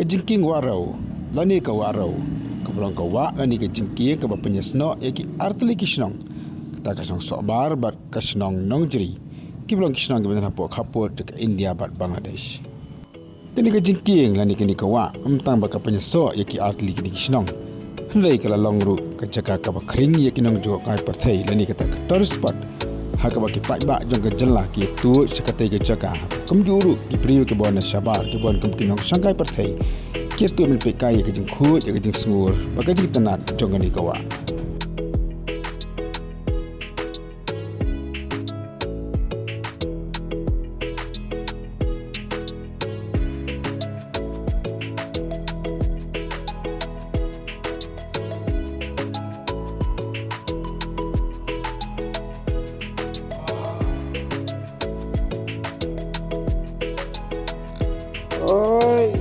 ke Jingkieng Wahrew, lani ke Wahrew, ke pulang ke Wak, lani ke Jingkieng ke penyesno yaki arteli kisnong, kata kasnong sokbar bat kasnong nongjeri, ke pulang kisnong ke benar hapuk kaput ke India bat Bangladesh. Kini ke Jingkieng lani kini ke Wak, tang bat ke penyesok yaki arteli kini kisnong. Hendai ke lalong ru ke jaga ke bakring yaki nong jok kai pertai lani kata ke tourist spot. Hak bagi pak jong ke jelah ki tu sekatai ke jaga kemjuru ki priu ke bon sabar ke bon kemkinong sangkai pertai ki tu men pekai ke jeng khut ke jeng sungur bagi jeng tenat jong ni kawa. Oi.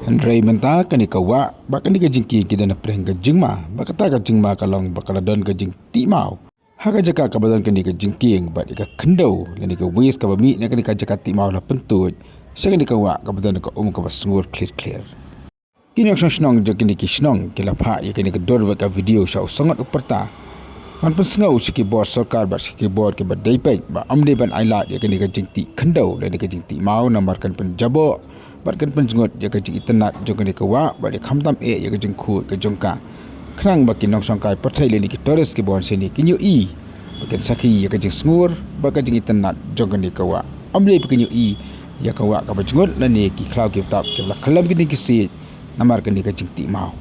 Hendrai mentah kani kawa bakani ke Jingkieng kita na preng ke jingma bakata ke jingma kalong bakaladon ke Jingtih mau haka jaka kabadon kani ke Jingkieng bat ke Khyndew lani ke wis ka bami na kani ka jaka ti mau la Pyntuid sekani kawa kabadon ke ke basungur clear kini ang snong je kini kisnong kila pha ye kani ke dor ka video sa sangat uperta man pensengau siki bos sarkar bat siki bor ke badai pen ba amde ban ailat ye kani ke Jingtih Khyndew lani ke Jingtih mau namarkan penjabo batkan penjengut ya ke jing internet jong ke wa ba de khamtam ya ke jing khu ke jongka khrang ba ki nong sangkai pathai le ni ki tourist ki bon se ni kinyu i bakan sakhi ya ke jing sngur ba ke jing internet jong ke wa amle pe kinyu i ya ke wa ka ba jengut la ni ki khlau ki tap ke la khalam ki ni ki si namar ke ni ke Jingtih mau.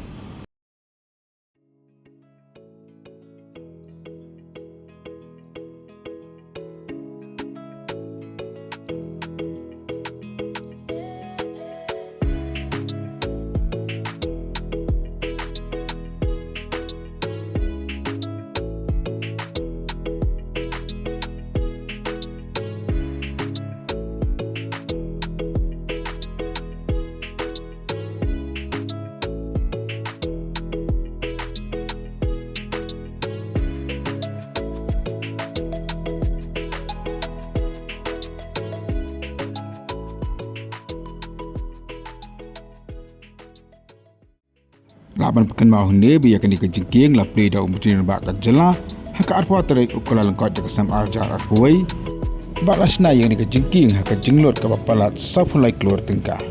Laban pekan mau Khyndew biya kani ke Jingkieng la play da umutrin ba ka jela haka arpa tarik ukula lengkot ke sam arjar arpoi ba lasna yang ni ke Jingkieng haka jinglot ka bapalat safulai keluar tengkah.